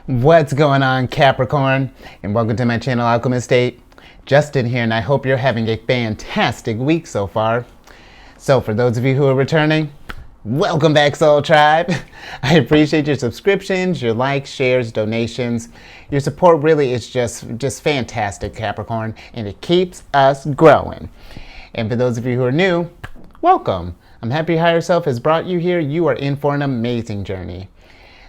What's going on, Capricorn? And welcome to my channel, Alchemist. Justin here, and I hope you're having a fantastic week so far. So for those of you who are returning, welcome back, Soul Tribe. I appreciate your subscriptions, your likes, shares, donations. Your support really is just fantastic, Capricorn, and it keeps us growing. And for those of you who are new, welcome. I'm happy Higher Self has brought you here. You are in for an amazing journey.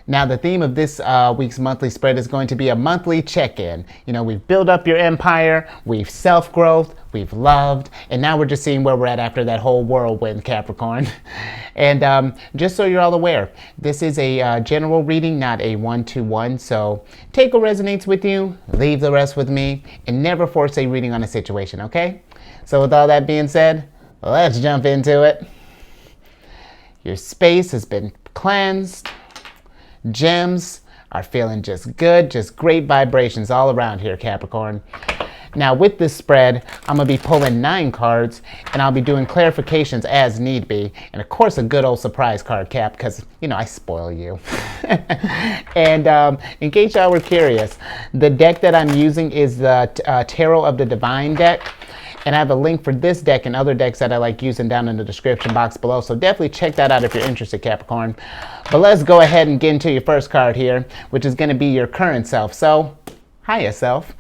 Now, the theme of this week's monthly spread is going to be a monthly check-in. You know, we've built up your empire, we've self-growth, we've loved, and now we're just seeing where we're at after that whole whirlwind, Capricorn. And just so you're all aware, this is a general reading, not a one-to-one, so take what resonates with you, leave the rest with me, and never force a reading on a situation, okay? So with all that being said, let's jump into it. Your space has been cleansed. Gems are feeling just good, just great vibrations all around here, Capricorn. Now with this spread, I'm going to be pulling 9 cards, and I'll be doing clarifications as need be. And of course, a good old surprise card, Cap, because, you know, I spoil you. And in case y'all were curious, the deck that I'm using is the Tarot of the Divine deck. And I have a link for this deck and other decks that I like using down in the description box below. So definitely check that out if you're interested, Capricorn. But let's go ahead and get into your first card here, which is going to be your current self. So, hiya self.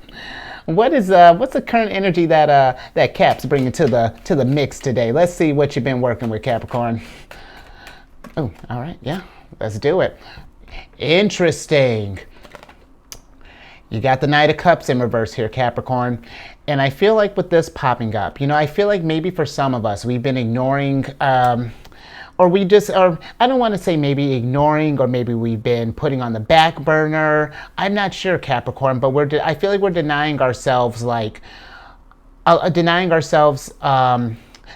What's the current energy that Cap's bringing to the mix today? Let's see what you've been working with, Capricorn. Oh, all right, yeah, let's do it. Interesting. You got the Knight of Cups in reverse here, Capricorn. And I feel like with this popping up, you know, I feel like maybe for some of us, we've been ignoring, or I don't want to say maybe ignoring, or maybe we've been putting on the back burner. I'm not sure, Capricorn, but I feel like we're denying ourselves,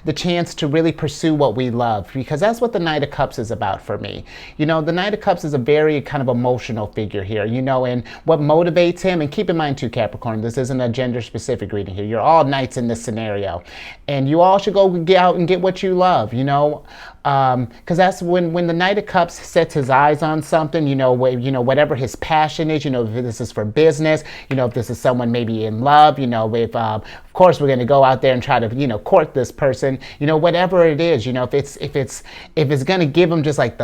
the chance to really pursue what we love, because that's what the Knight of Cups is about for me. You know, the Knight of Cups is a very kind of emotional figure here, you know, and what motivates him, and keep in mind too, Capricorn, this isn't a gender specific reading here. You're all knights in this scenario, and you all should go get out and get what you love, you know, because that's when the Knight of Cups sets his eyes on something, you know, whatever his passion is, you know, if this is for business, you know, if this is someone maybe in love, you know, if of course we're going to go out there and try to, you know, court this person, you know, whatever it is, you know, if it's going to give him just like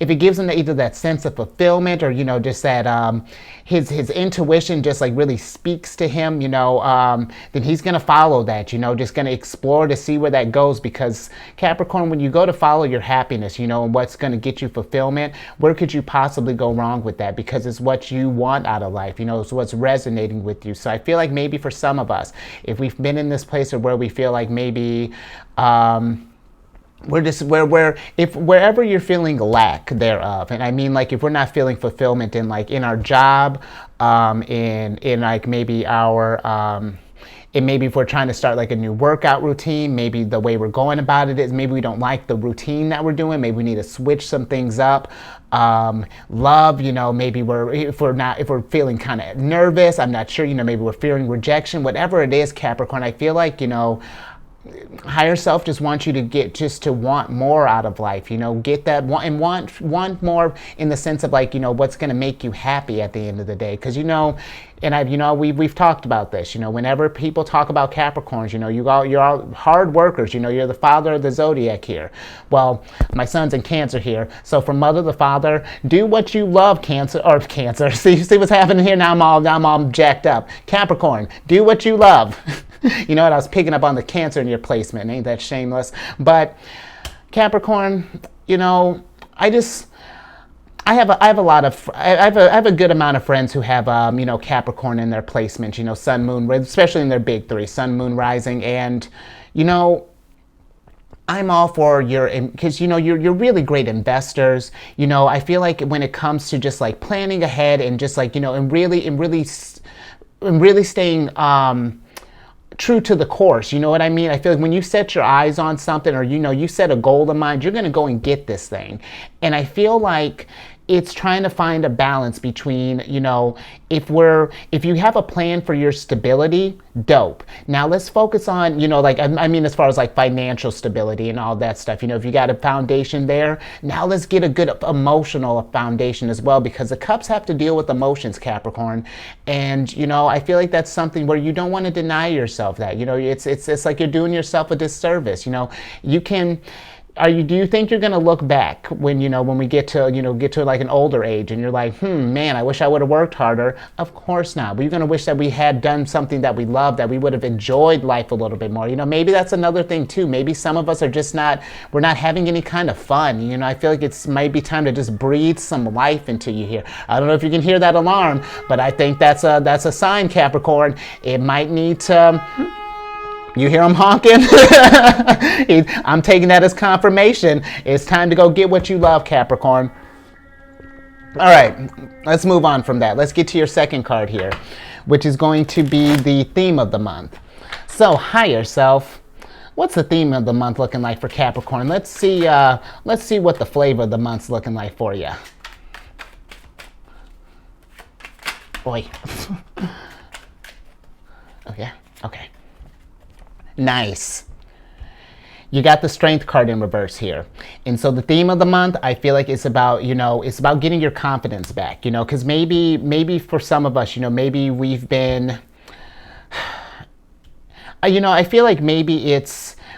if it gives him either that sense of fulfillment, or, you know, just that his intuition just like really speaks to him, you know, then he's going to follow that, you know, just going to explore to see where that goes. Because Capricorn, when you go to follow your happiness, you know, and what's going to get you fulfillment, where could you possibly go wrong with that? Because it's what you want out of life, you know, it's what's resonating with you. So I feel like maybe for some of us, if we've been in this place where we feel like maybe wherever you're feeling lack thereof, and I mean, like, if we're not feeling fulfillment in our job, in like maybe our and maybe if we're trying to start like a new workout routine, maybe the way we're going about it is maybe we don't like the routine that we're doing. Maybe we need to switch some things up. Love, you know, maybe if we're feeling kind of nervous, I'm not sure, you know, maybe we're fearing rejection, whatever it is, Capricorn, I feel like, you know, Higher Self just wants you to want more out of life, you know, get that want more in the sense of, like, you know, what's going to make you happy at the end of the day. Because, you know, and we've talked about this, you know, whenever people talk about Capricorns, you know, you're all hard workers, you know, you're the father of the zodiac here. Well, my son's in Cancer here, so from mother to father, do what you love, Cancer. See what's happening here? Now I'm all jacked up. Capricorn, do what you love. You know what? I was picking up on the Cancer in your placement. Ain't that shameless? But Capricorn, you know, I have a good amount of friends who have you know, Capricorn in their placement. You know, Sun, Moon, especially in their big 3, Sun, Moon, Rising, and, you know, I'm all for because, you know, you're really great investors. You know, I feel like when it comes to just like planning ahead and just like, you know, and really staying true to the course, you know what I mean? I feel like when you set your eyes on something, or, you know, you set a goal in mind, you're going to go and get this thing. And I feel like it's trying to find a balance between, if you have a plan for your stability, dope. Now let's focus on, like, I mean, as far as like financial stability and all that stuff, if you got a foundation there, now let's get a good emotional foundation as well, because the cups have to deal with emotions, Capricorn. And, I feel like that's something where you don't want to deny yourself that, it's like you're doing yourself a disservice. You can, do you think you're going to look back when we get to like an older age and you're like, man, I wish I would have worked harder? Of course not. But you're going to wish that we had done something that we loved, that we would have enjoyed life a little bit more. Maybe that's another thing too. Maybe some of us are just we're not having any kind of fun. I feel like it might be time to just breathe some life into you here. I don't know if you can hear that alarm, but I think that's a sign, Capricorn. It might need to... You hear him honking? I'm taking that as confirmation. It's time to go get what you love, Capricorn. All right, let's move on from that. Let's get to your second card here, which is going to be the theme of the month. So, higher self. What's the theme of the month looking like for Capricorn? Let's see what the flavor of the month's looking like for you. Boy. Oh, yeah? Okay. Nice. You got the Strength card in reverse here. And so the theme of the month, I feel like it's about, it's about getting your confidence back, because maybe for some of us, maybe we've been, I feel like maybe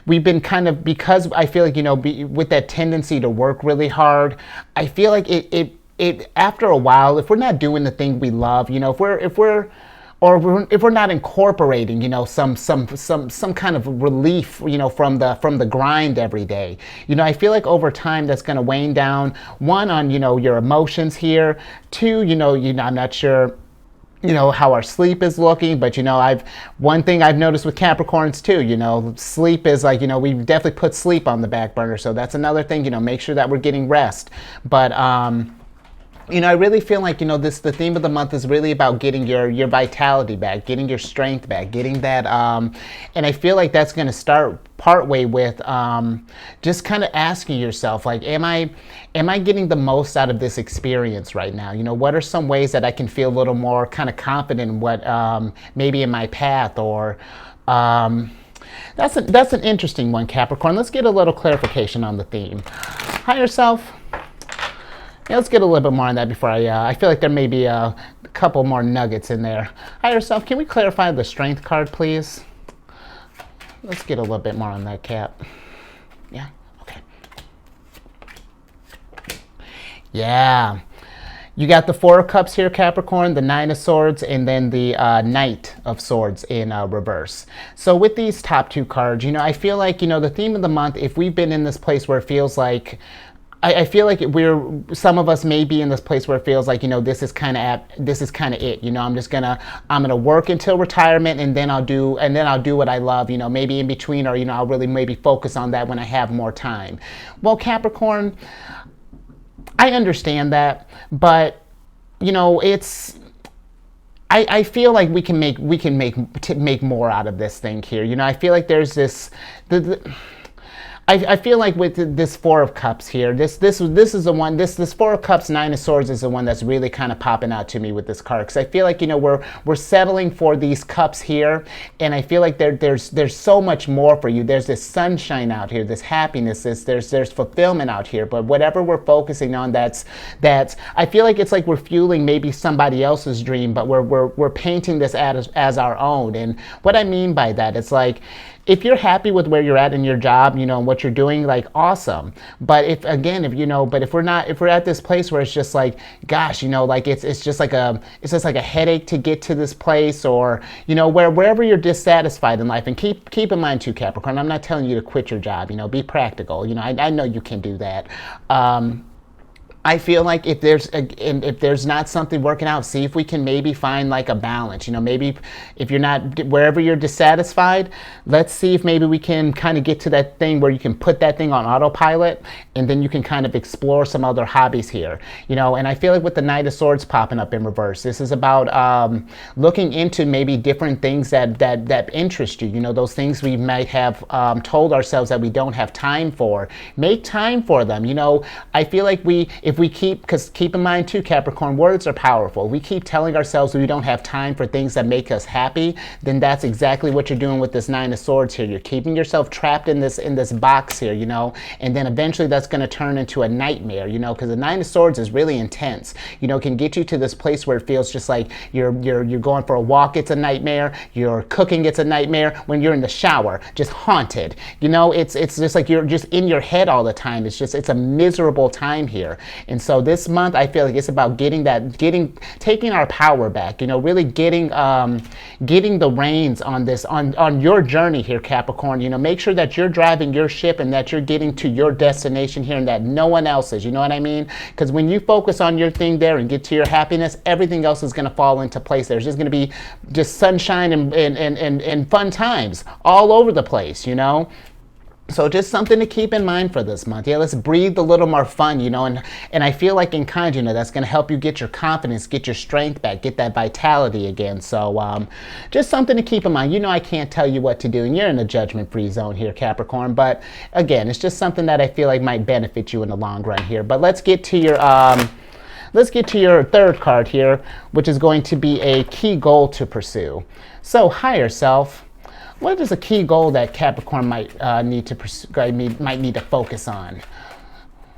we've been kind of, because I feel like, with that tendency to work really hard, I feel like it after a while, if we're not doing the thing we love, if we're not incorporating, some kind of relief, from the grind every day, I feel like over time that's going to wane down, one, on, your emotions here, two, I'm not sure, how our sleep is looking, but one thing I've noticed with Capricorns too, sleep is like, we definitely put sleep on the back burner, so that's another thing, make sure that we're getting rest, but I really feel like, the theme of the month is really about getting your vitality back, getting your strength back, getting that, and I feel like that's going to start partway with just kind of asking yourself, like, am I getting the most out of this experience right now? What are some ways that I can feel a little more kind of confident in what, maybe in my path, or, that's an interesting one, Capricorn. Let's get a little clarification on the theme. Higher self. Yeah, let's get a little bit more on that before I feel like there may be a couple more nuggets in there. Higher self, can we clarify the Strength card, please? Let's get a little bit more on that, Cap. Yeah, okay. Yeah. You got the Four of Cups here, Capricorn, the Nine of Swords, and then the Knight of Swords in reverse. So with these top two cards, I feel like, the theme of the month, if we've been in this place where it feels like, I feel like some of us may be in this place where it feels like, this is kind of it. I'm gonna work until retirement, and then I'll do what I love, maybe in between, or, I'll really maybe focus on that when I have more time. Well, Capricorn, I understand that, but, I feel like we can make more out of this thing here. I feel like there's this, I feel like with this Four of Cups here, this is the one, this Four of Cups, Nine of Swords is the one that's really kind of popping out to me with this card, because I feel like, we're settling for these cups here, and I feel like there's so much more for you. There's this sunshine out here, this happiness, there's fulfillment out here, but whatever we're focusing on, that's I feel like it's like we're fueling maybe somebody else's dream, but we're painting this as our own. And what I mean by that, it's like, if you're happy with where you're at in your job, and what you're doing, like, awesome. But if we're at this place where it's just like, gosh, like it's just like a headache to get to this place, or, wherever you're dissatisfied in life. And keep in mind too, Capricorn, I'm not telling you to quit your job, be practical. I know you can do that. I feel like if there's not something working out, see if we can maybe find like a balance. Maybe if you're not, wherever you're dissatisfied, let's see if maybe we can kind of get to that thing where you can put that thing on autopilot, and then you can kind of explore some other hobbies here. And I feel like with the Knight of Swords popping up in reverse, this is about looking into maybe different things that interest you. Those things we might have told ourselves that we don't have time for. Make time for them. I feel like if we because keep in mind too, Capricorn, words are powerful. We keep telling ourselves we don't have time for things that make us happy, then that's exactly what you're doing with this Nine of Swords here. You're keeping yourself trapped in this box here, you know, and then eventually that's going to turn into a nightmare, you know, because the Nine of Swords is really intense. You know, it can get you to this place where it feels just like you're going for a walk, it's a nightmare. You're cooking, it's a nightmare. When you're in the shower, just haunted. You know, it's just like you're just in your head all the time. It's a miserable time here. And so this month, I feel like it's about taking our power back. You know, really getting the reins on this, on your journey here, Capricorn. You know, make sure that you're driving your ship and that you're getting to your destination here and that no one else is. You know what I mean? Because when you focus on your thing there and get to your happiness, everything else is going to fall into place. There's just going to be just sunshine and fun times all over the place, you know? So just something to keep in mind for this month. Yeah, let's breathe a little more fun, you know, and I feel like in kind, you know, that's going to help you get your confidence, get your strength back, get that vitality again. So just something to keep in mind. You know, I can't tell you what to do, and you're in a judgment-free zone here, Capricorn. But again, it's just something that I feel like might benefit you in the long run here. But let's get to your third card here, which is going to be a key goal to pursue. So higher self. What is a key goal that Capricorn might need to pursue, might need to focus on?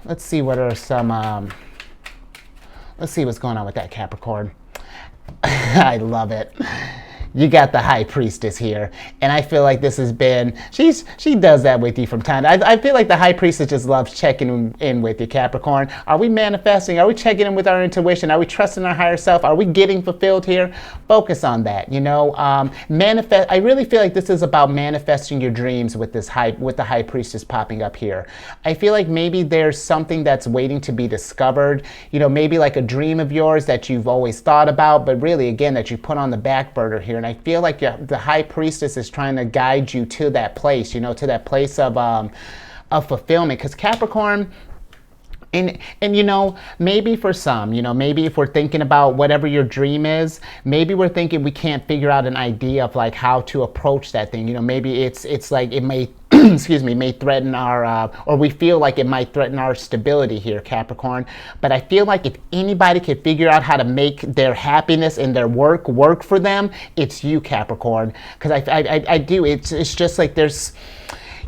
Let's see what are some. Let's see what's going on with that, Capricorn. I love it. You got the High Priestess here, and I feel like this has been, she does that with you from time. I feel like the High Priestess just loves checking in with you, Capricorn. Are we manifesting? Are we checking in with our intuition? Are we trusting our higher self? Are we getting fulfilled here? Focus on that, you know. Manifest. I really feel like this is about manifesting your dreams with the High Priestess popping up here. I feel like maybe there's something that's waiting to be discovered, you know, maybe like a dream of yours that you've always thought about, but really, again, that you put on the back burner here. And I feel like the High Priestess is trying to guide you to that place, you know, to that place of fulfillment. Because Capricorn, and you know, maybe for some, you know, maybe if we're thinking about whatever your dream is, maybe we're thinking we can't figure out an idea of like how to approach that thing. You know, maybe it's like it may excuse me, may threaten our, or we feel like it might threaten our stability here, Capricorn. But I feel like if anybody could figure out how to make their happiness and their work for them, it's you, Capricorn. Because I do, it's just like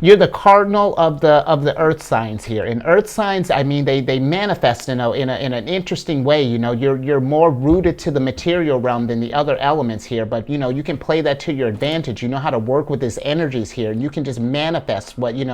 you're the cardinal of the earth signs here. In earth signs, I mean, they manifest in an interesting way. You know, you're more rooted to the material realm than the other elements here. But you know, you can play that to your advantage. You know how to work with these energies here, and you can just manifest what you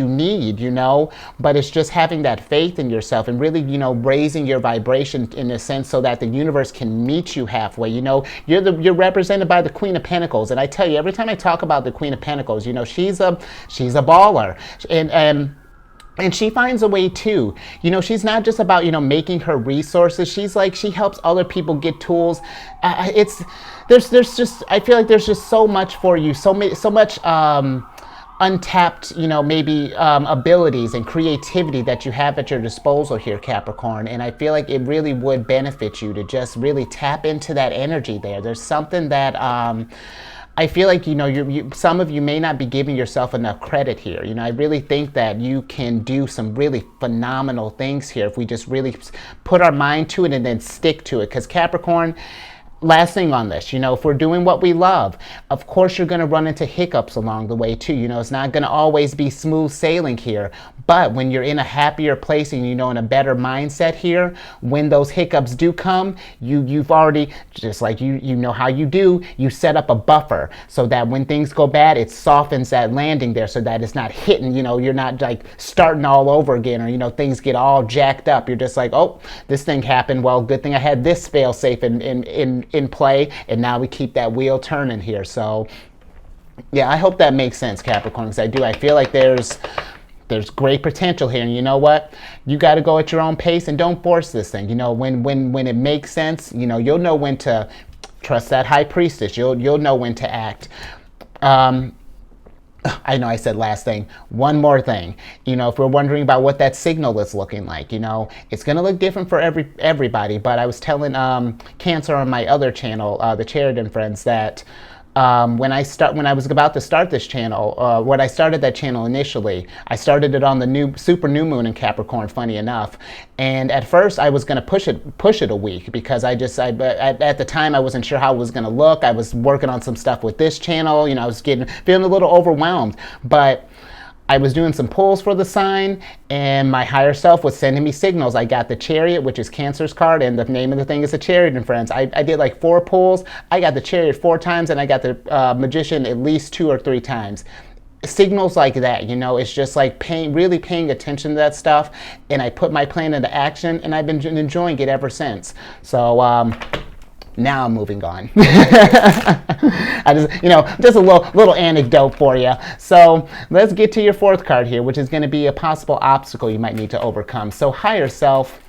need. You know, but it's just having that faith in yourself and really, you know, raising your vibration in a sense so that the universe can meet you halfway. You know, you're represented by the Queen of Pentacles, and I tell you, every time I talk about the Queen of Pentacles, you know, she's a baller, and she finds a way too. You know, she's not just about, you know, making her resources. She's like, she helps other people get tools. There's just, I feel like there's just so much for you, so much untapped, you know, maybe abilities and creativity that you have at your disposal here, Capricorn. And I feel like it really would benefit you to just really tap into that energy there. There's something that I feel like, you know, some of you may not be giving yourself enough credit here. You know, I really think that you can do some really phenomenal things here if we just really put our mind to it and then stick to it. Because Capricorn, last thing on this, you know, if we're doing what we love, of course you're going to run into hiccups along the way too. You know, it's not going to always be smooth sailing here. But when you're in a happier place and, you know, in a better mindset here, when those hiccups do come, you've already, just like you know how you do, you set up a buffer so that when things go bad, it softens that landing there so that it's not hitting, you know, you're not like starting all over again, or, you know, things get all jacked up. You're just like, oh, this thing happened. Well, good thing I had this fail safe in play, and now we keep that wheel turning here. So yeah, I hope that makes sense, Capricorn, because I feel like there's great potential here. And you know what? You got to go at your own pace and don't force this thing. You know, when it makes sense, you know, you'll know when to trust that High Priestess. You'll know when to act. I know I said last thing. One more thing. You know, if we're wondering about what that signal is looking like, you know, it's going to look different for everybody. But I was telling Cancer on my other channel, the Sheridan Friends, that when I was about to start this channel, when I started that channel initially, I started it on the super new moon in Capricorn, funny enough. And at first I was going to push it a week because at the time I wasn't sure how it was going to look. I was working on some stuff with this channel, I was feeling a little overwhelmed, but I was doing some pulls for the sign, and my higher self was sending me signals. I got the Chariot, which is Cancer's card, and the name of the thing is the Chariot, and friends. I did like 4 pulls. I got the Chariot 4 times, and I got the Magician at least 2 or 3 times. Signals like that, it's just like really paying attention to that stuff, and I put my plan into action, and I've been enjoying it ever since. So, now I'm moving on. I just a little anecdote for you. So let's get to your 4th card here, which is going to be a possible obstacle you might need to overcome. So higher self,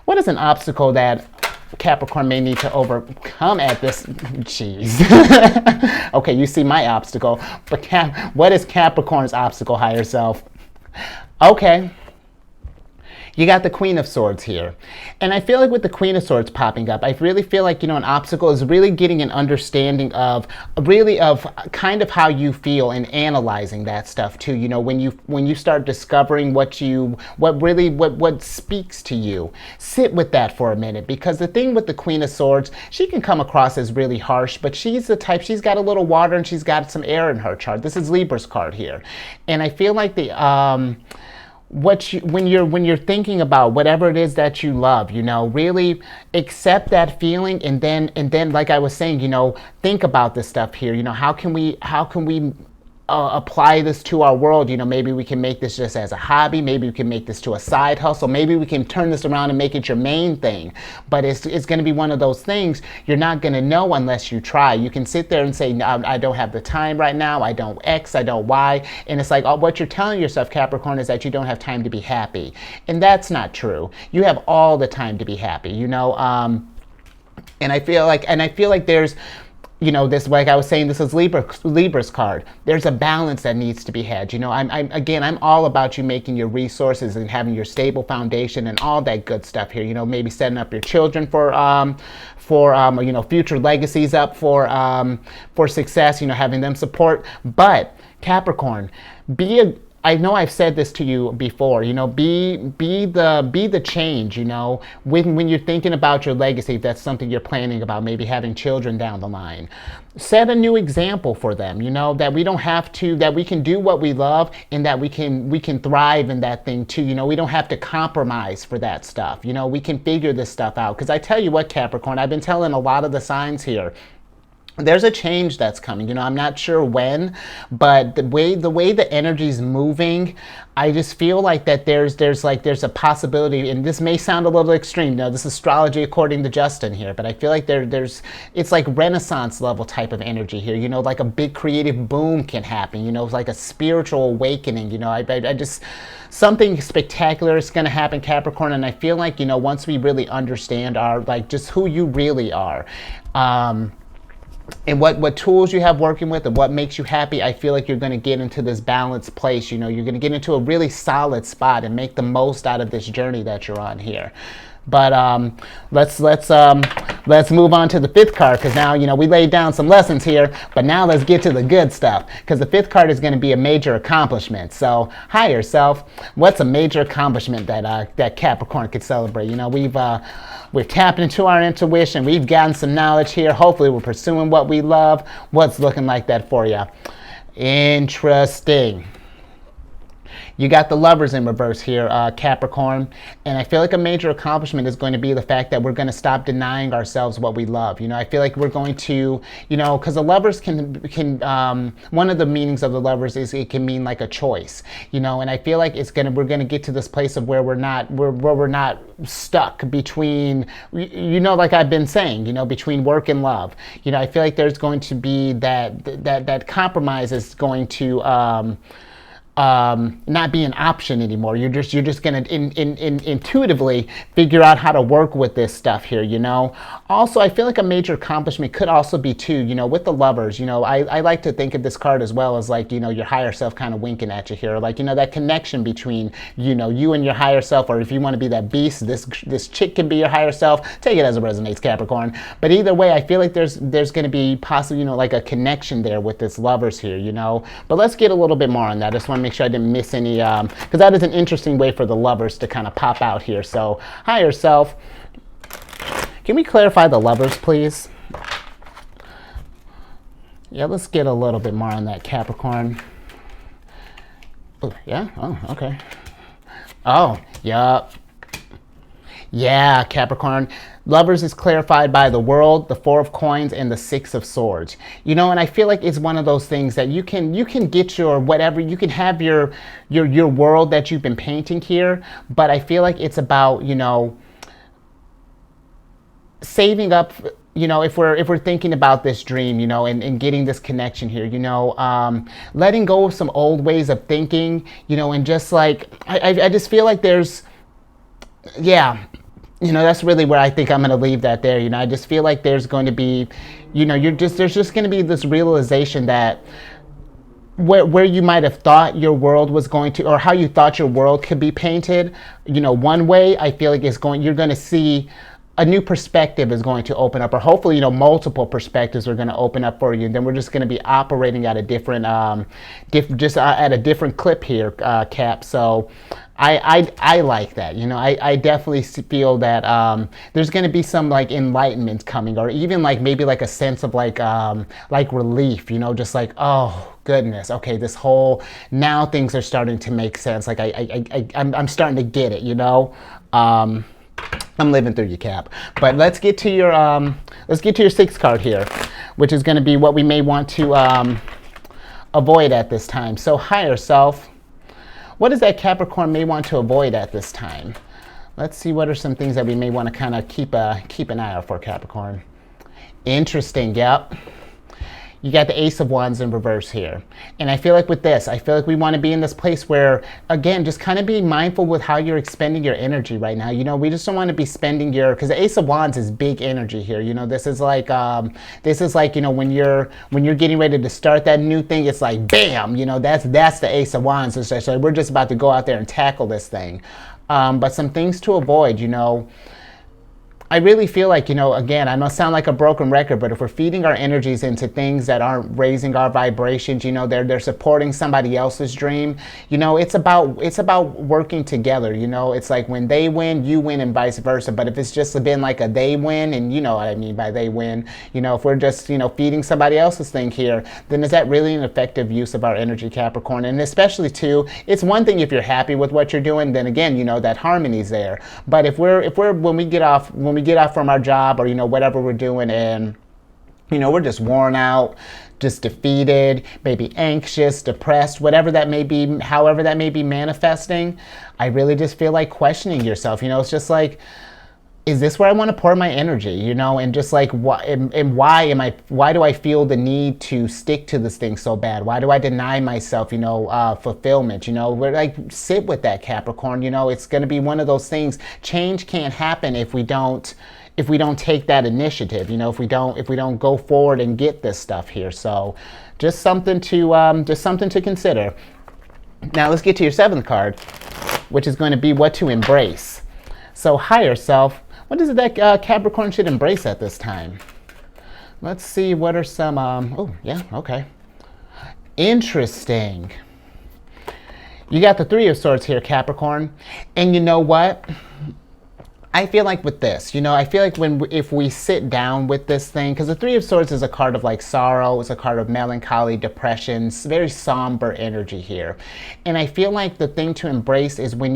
what is an obstacle that Capricorn may need to overcome at this? Jeez. Okay, you see my obstacle, but what is Capricorn's obstacle, higher self? Okay. You got the Queen of Swords here. And I feel like with the Queen of Swords popping up, I really feel like, an obstacle is really getting an understanding of kind of how you feel and analyzing that stuff too. When you start discovering what speaks to you, sit with that for a minute, because the thing with the Queen of Swords, she can come across as really harsh, but she's the type, she's got a little water and she's got some air in her chart. This is Libra's card here. And I feel like when you're thinking about whatever it is that you love, really accept that feeling, and then like I was saying, think about this stuff here. How can we apply this to our world? Maybe we can make this just as a hobby. Maybe we can make this to a side hustle. Maybe we can turn this around and make it your main thing. But it's going to be one of those things you're not going to know unless you try. You can sit there and say, no, I don't have the time right now. I don't X, I don't Y. And it's like, what you're telling yourself, Capricorn, is that you don't have time to be happy. And that's not true. You have all the time to be happy, And I feel like there's, this, like I was saying, this is Libra's card. There's a balance that needs to be had. I'm all about you making your resources and having your stable foundation and all that good stuff here. Maybe setting up your children for future legacies up for success. Having them support. But Capricorn, I know I've said this to you before, be the change, when you're thinking about your legacy, if that's something you're planning about, maybe having children down the line. Set a new example for them, that we don't have to, that we can do what we love, and that we can thrive in that thing too. We don't have to compromise for that stuff. We can figure this stuff out. Because I tell you what, Capricorn, I've been telling a lot of the signs here, there's a change that's coming. I'm not sure when, but the way the energy's moving, I just feel like that there's a possibility, and this may sound a little extreme. This is astrology according to Justin here, but I feel like it's like Renaissance level type of energy here. Like a big creative boom can happen. It's like a spiritual awakening. I just, something spectacular is going to happen, Capricorn, and I feel like once we really understand just who you really are. And what tools you have working with and what makes you happy, I feel like you're going to get into this balanced place. You're going to get into a really solid spot and make the most out of this journey that you're on here. But let's move on to the 5th card, because now we laid down some lessons here, but now let's get to the good stuff, because the 5th card is going to be a major accomplishment. So higher self, what's a major accomplishment that Capricorn could celebrate? We've tapped into our intuition. We've gotten some knowledge here. Hopefully we're pursuing what we love. What's looking like that for you? Interesting. You got the Lovers in reverse here, Capricorn. And I feel like a major accomplishment is going to be the fact that we're going to stop denying ourselves what we love. I feel like we're going to, because the Lovers can one of the meanings of the Lovers is it can mean like a choice, and I feel like we're going to get to this place of where we're not stuck between, like I've been saying, between work and love. I feel like there's going to be that compromise is going to, not be an option anymore. You're just gonna intuitively figure out how to work with this stuff here, you know. Also, I feel like a major accomplishment could also be too, you know, with the lovers. You know, I like to think of this card as well as like, you know, your higher self kind of winking at you here, like, you know, that connection between, you know, you and your higher self, or if you want to be that beast, this chick can be your higher self. Take it as it resonates, Capricorn. But either way, I feel like there's going to be possibly, you know, like a connection there with this lovers here, you know. But let's get a little bit more on that. I just want to make sure I didn't miss any, because that is an interesting way for the lovers to kind of pop out here. So higher self, can we clarify the lovers, please? Yeah, let's get a little bit more on that, Capricorn. Oh, yeah, oh, okay. Oh, yep. Yeah, Capricorn. Lovers is clarified by the World, the Four of Coins, and the Six of Swords. You know, and I feel like it's one of those things that you can get your whatever, you can have your world that you've been painting here, but I feel like it's about, you know, saving up, you know, if we're thinking about this dream, you know, and getting this connection here, you know, letting go of some old ways of thinking, you know, and just like, I just feel like there's, yeah, you know, that's really where I think I'm going to leave that there. You know, I just feel like there's going to be, you know, there's just going to be this realization that where you might have thought your world was going to, or how you thought your world could be painted, you know, one way, I feel like you're going to see a new perspective is going to open up, or hopefully, you know, multiple perspectives are going to open up for you. And then we're just going to be operating at a different, at a different clip here, Cap. So I like that. You know, I definitely feel that there's going to be some like enlightenment coming, or even like maybe like a sense of like relief. You know, just like, oh goodness, okay, this whole, now things are starting to make sense. Like I'm starting to get it. You know. I'm living through you, Cap. But let's get to your sixth card here, which is going to be what we may want to avoid at this time. So higher self, what is that Capricorn may want to avoid at this time? Let's see what are some things that we may want to kind of keep an eye out for, Capricorn. Interesting, yep. You got the Ace of Wands in reverse here. And I feel like with this, I feel like we want to be in this place where, again, just kind of be mindful with how you're expending your energy right now. You know, we just don't want to be spending because the Ace of Wands is big energy here. You know, this is like, you know, when you're getting ready to start that new thing, it's like, bam, you know, that's the Ace of Wands. So we're just about to go out there and tackle this thing. But some things to avoid, you know, I really feel like, you know, again, I must sound like a broken record, but if we're feeding our energies into things that aren't raising our vibrations, you know, they're supporting somebody else's dream, you know, it's about working together, you know, it's like when they win, you win, and vice versa. But if it's just been like a they win, and you know what I mean by they win, you know, if we're just, you know, feeding somebody else's thing here, then is that really an effective use of our energy, Capricorn? And especially too, it's one thing if you're happy with what you're doing, then again, you know, that harmony's there. But if when we get off from our job, or you know, whatever we're doing, and you know, we're just worn out, just defeated, maybe anxious, depressed, whatever that may be, however that may be manifesting, I really just feel like questioning yourself. You know, it's just like, is this where I want to pour my energy, you know? And just like, why do I feel the need to stick to this thing so bad? Why do I deny myself, you know, fulfillment? You know, we're like, sit with that, Capricorn. You know, it's going to be one of those things. Change can't happen if we don't take that initiative, you know, if we don't go forward and get this stuff here. So just something to consider. Now let's get to your seventh card, which is going to be what to embrace. So higher self, what is it that Capricorn should embrace at this time? Let's see, what are some, oh yeah, okay. Interesting. You got the Three of Swords here, Capricorn. And you know what? I feel like with this, you know, I feel like if we sit down with this thing, because the Three of Swords is a card of like sorrow, it's a card of melancholy, depression, very somber energy here. And I feel like the thing to embrace is when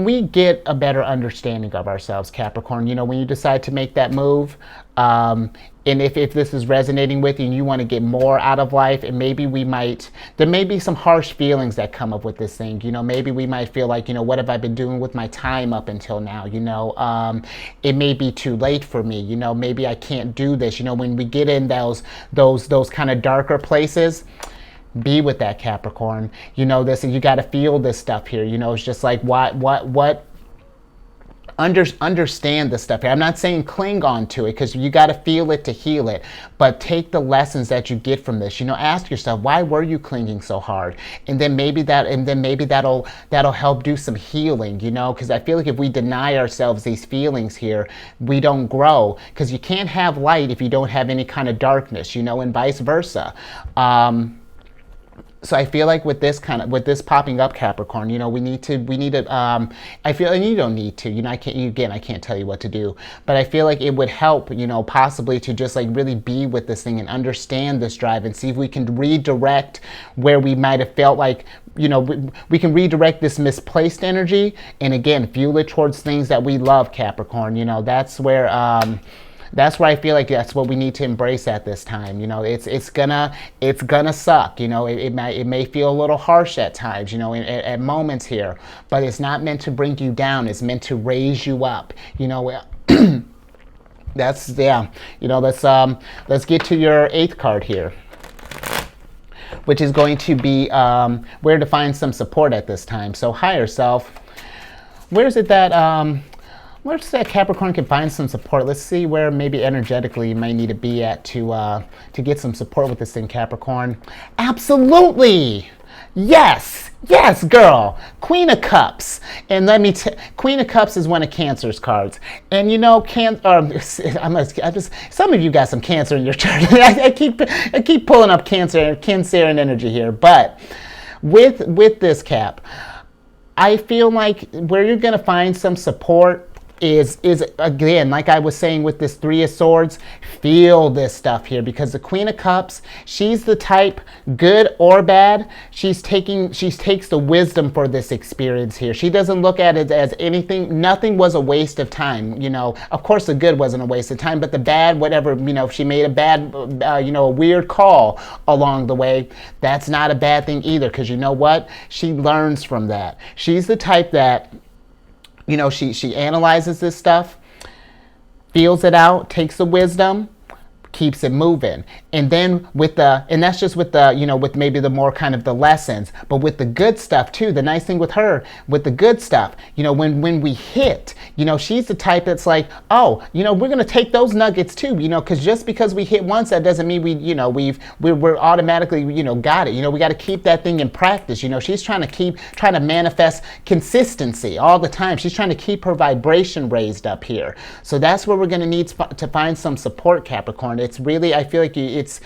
we get a better understanding of ourselves, Capricorn, you know, when you decide to make that move, and if this is resonating with you and you want to get more out of life, and maybe there may be some harsh feelings that come up with this thing. You know, maybe we might feel like, you know, what have I been doing with my time up until now? You know, it may be too late for me. You know, maybe I can't do this. You know, when we get in those kind of darker places, Be with that, Capricorn. You know this, and you got to feel this stuff here. You know, it's just like what understand the stuff here. I'm not saying cling on to it, because you got to feel it to heal it, but take the lessons that you get from this. You know, ask yourself, why were you clinging so hard? And then maybe that'll help do some healing, you know, because I feel like if we deny ourselves these feelings here, we don't grow, because you can't have light if you don't have any kind of darkness, you know, and vice versa. So I feel like with this popping up, Capricorn, you know, we need to, I feel, and you don't need to, you know, I can't tell you what to do, but I feel like it would help, you know, possibly to just like really be with this thing and understand this drive and see if we can redirect where we might have felt like, you know, we can redirect this misplaced energy, and again, fuel it towards things that we love, Capricorn. You know, that's where I feel like that's what we need to embrace at this time. You know, it's gonna suck. You know, it may feel a little harsh at times, you know, at moments here, but it's not meant to bring you down. It's meant to raise you up. You know, that's, yeah. You know, let's get to your 8th card here, which is going to be where to find some support at this time. So higher self, where's that Capricorn can find some support? Let's see where maybe energetically you might need to be at to get some support with this thing, Capricorn. Absolutely! Yes, girl. Queen of Cups. And let me Queen of Cups is one of Cancer's cards. And you know, some of you got some Cancer in your chart. I keep pulling up Cancerian energy here, but with this, Cap, I feel like where you're going to find some support is again, like I was saying with this 3 of Swords, feel this stuff here, because the Queen of Cups, she's the type, good or bad, she takes the wisdom for this experience here. She doesn't look at it as anything, nothing was a waste of time, you know. Of course the good wasn't a waste of time, but the bad, whatever, you know, if she made a bad, you know, a weird call along the way, that's not a bad thing either, because you know what? She learns from that. She's the type that, you know, she analyzes this stuff, feels it out, takes the wisdom, keeps it moving. And then and that's just with the, you know, with maybe the more kind of the lessons, but with the good stuff too. The nice thing with her, with the good stuff, you know, when we hit, you know, she's the type that's like, oh, you know, we're going to take those nuggets too, you know, just because we hit once, that doesn't mean we're automatically, you know, got it. You know, we got to keep that thing in practice. You know, she's trying to manifest consistency all the time. She's trying to keep her vibration raised up here. So that's where we're going to need to find some support, Capricorn. It's really, I feel like it's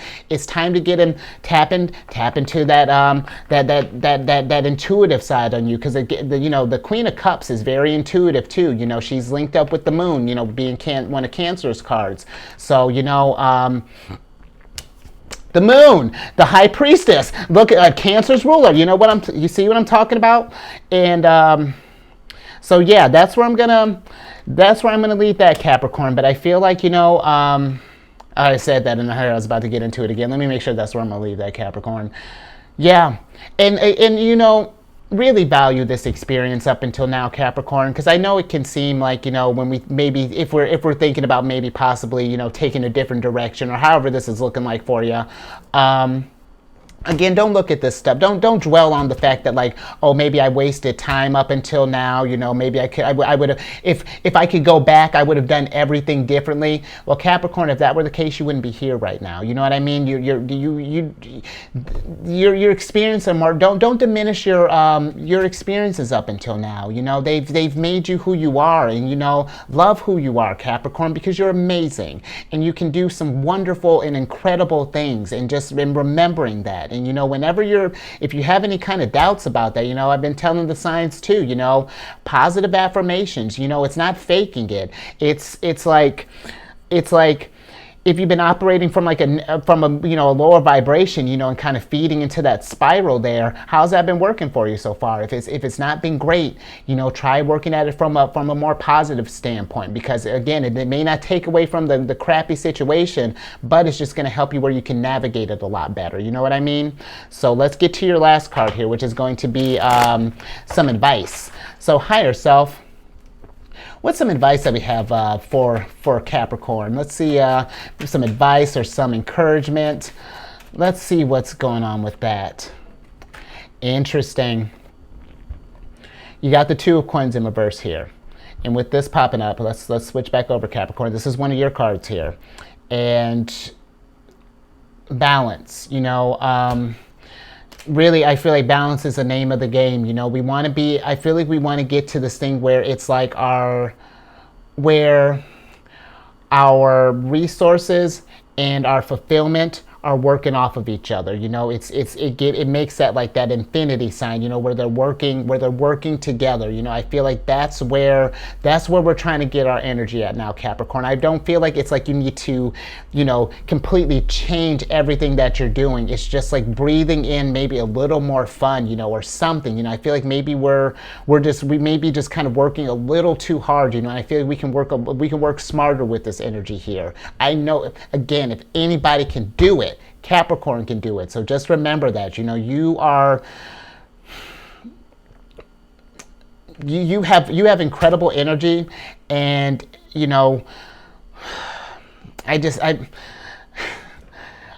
time to get him tap into that intuitive side on you, because you know, the Queen of Cups is very intuitive too. You know, she's linked up with the Moon, you know, being one of Cancer's cards. So you know, the Moon, the High Priestess. Look at Cancer's ruler. You know what you see what I'm talking about? And so yeah, that's where I'm gonna leave that, Capricorn. But I feel like, you know, I said that and I was about to get into it again. Let me make sure that's where I'm going to leave that, Capricorn. Yeah. And you know, really value this experience up until now, Capricorn, because I know it can seem like, you know, when we maybe, if we're thinking about maybe possibly, you know, taking a different direction, or however this is looking like for you, again, don't look at this stuff. Don't dwell on the fact that, like, oh, maybe I wasted time up until now. You know, maybe I would have, if I could go back, I would have done everything differently. Well, Capricorn, if that were the case, you wouldn't be here right now. You know what I mean? Your experience and more. Don't diminish your experiences up until now. You know, they've made you who you are, and you know, love who you are, Capricorn, because you're amazing and you can do some wonderful and incredible things. And just remembering that. And, you know, if you have any kind of doubts about that, you know, I've been telling the signs too, you know, positive affirmations, you know, it's not faking it. It's like, if you've been operating from a you know, a lower vibration, you know, and kind of feeding into that spiral there, how's that been working for you so far? If it's not been great, you know, try working at it from a more positive standpoint, because again, it may not take away from the crappy situation, but it's just going to help you where you can navigate it a lot better. You know what I mean? So let's get to your last card here, which is going to be some advice. So higher self, what's some advice that we have for Capricorn? Let's see, some advice or some encouragement. let's see what's going on with that. Interesting. You got the Two of Coins in reverse here. And with this popping up, let's switch back over, Capricorn. This is one of your cards here. And balance, you know, really, I feel like balance is the name of the game. You know, we want to be, I feel like we want to get to this thing where it's like where our resources and our fulfillment are working off of each other. You know, it makes that like that infinity sign, you know, where they're working together. You know, I feel like that's where we're trying to get our energy at now, Capricorn. I don't feel like it's like you need to, you know, completely change everything that you're doing. It's just like breathing in maybe a little more fun, you know, or something. You know, I feel like maybe we may be just kind of working a little too hard, you know, and I feel like we can work smarter with this energy here. I know, again, if anybody can do it, Capricorn can do it. So just remember that, you know, you have incredible energy, and you know, I'm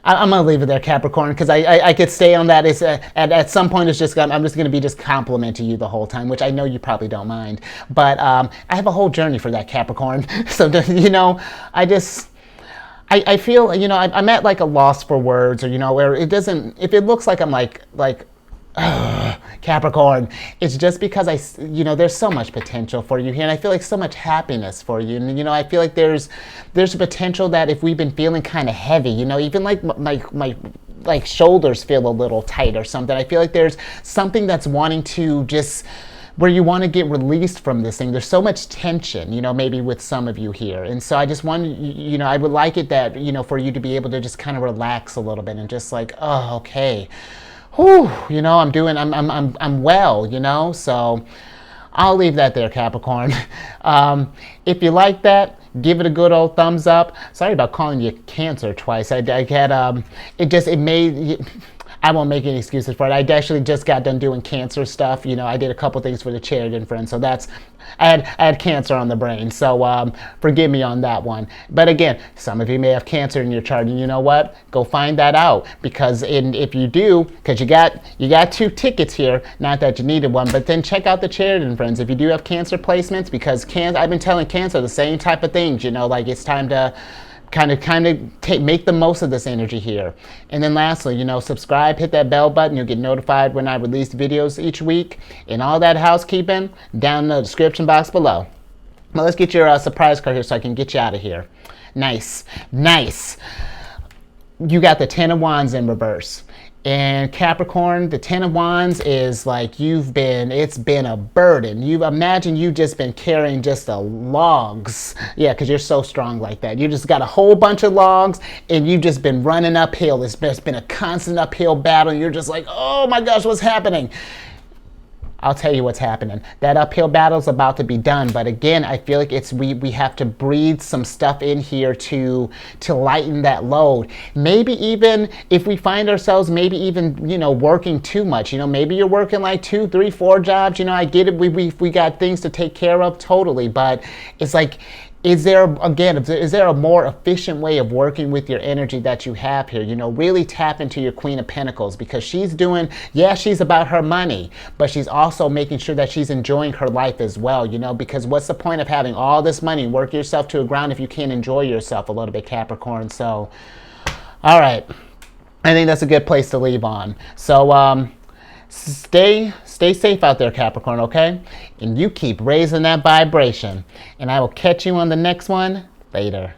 gonna leave it there, Capricorn, because I could stay on that. It's at some point I'm just gonna be just complimenting you the whole time, which I know you probably don't mind, but I have a whole journey for that, Capricorn. So you know, I feel, you know, I'm at like a loss for words, or, you know, where it doesn't, if it looks like I'm like Capricorn, it's just because you know, there's so much potential for you here, and I feel like so much happiness for you. And, you know, I feel like there's a potential that if we've been feeling kind of heavy, you know, even like my like shoulders feel a little tight or something, I feel like there's something that's wanting to just, where you want to get released from this thing. There's so much tension, you know, maybe with some of you here. And so I just want, you know, I would like it that, you know, for you to be able to just kind of relax a little bit and just like, oh, okay. Whew, you know, I'm well, you know. So I'll leave that there, Capricorn. If you like that, give it a good old thumbs up. Sorry about calling you Cancer twice. I had, it made, I won't make any excuses for it. I actually just got done doing cancer stuff. You know, I did a couple things for the charity and friends. So I had cancer on the brain. So forgive me on that one. But again, some of you may have cancer in your chart, and you know what? Go find that out, because if you do, because you got 2 tickets here. Not that you needed one, but then check out the charity and friends if you do have cancer placements, because I've been telling cancer the same type of things. You know, like it's time to kind of make the most of this energy here. And then lastly, you know, subscribe, hit that bell button. You'll get notified when I release videos each week. And all that housekeeping down in the description box below. Well, let's get your surprise card here so I can get you out of here. Nice. You got the 10 of Wands in reverse. And Capricorn, the 10 of Wands is like it's been a burden. Imagine you've just been carrying just the logs. Yeah, because you're so strong like that. You just got a whole bunch of logs, and you've just been running uphill. It's been a constant uphill battle. And you're just like, oh my gosh, what's happening? I'll tell you what's happening. That uphill battle is about to be done. But again, I feel like we have to breathe some stuff in here to lighten that load. Maybe even if we find ourselves maybe even, you know, working too much. You know, maybe you're working like 2, 3, 4 jobs. You know, I get it. We got things to take care of, totally. But it's like, is there a more efficient way of working with your energy that you have here? You know, really tap into your Queen of Pentacles, because she's about her money, but she's also making sure that she's enjoying her life as well, you know, because what's the point of having all this money and work yourself to the ground if you can't enjoy yourself a little bit, Capricorn? So, all right. I think that's a good place to leave on. So, stay safe out there, Capricorn, okay? And you keep raising that vibration. And I will catch you on the next one later.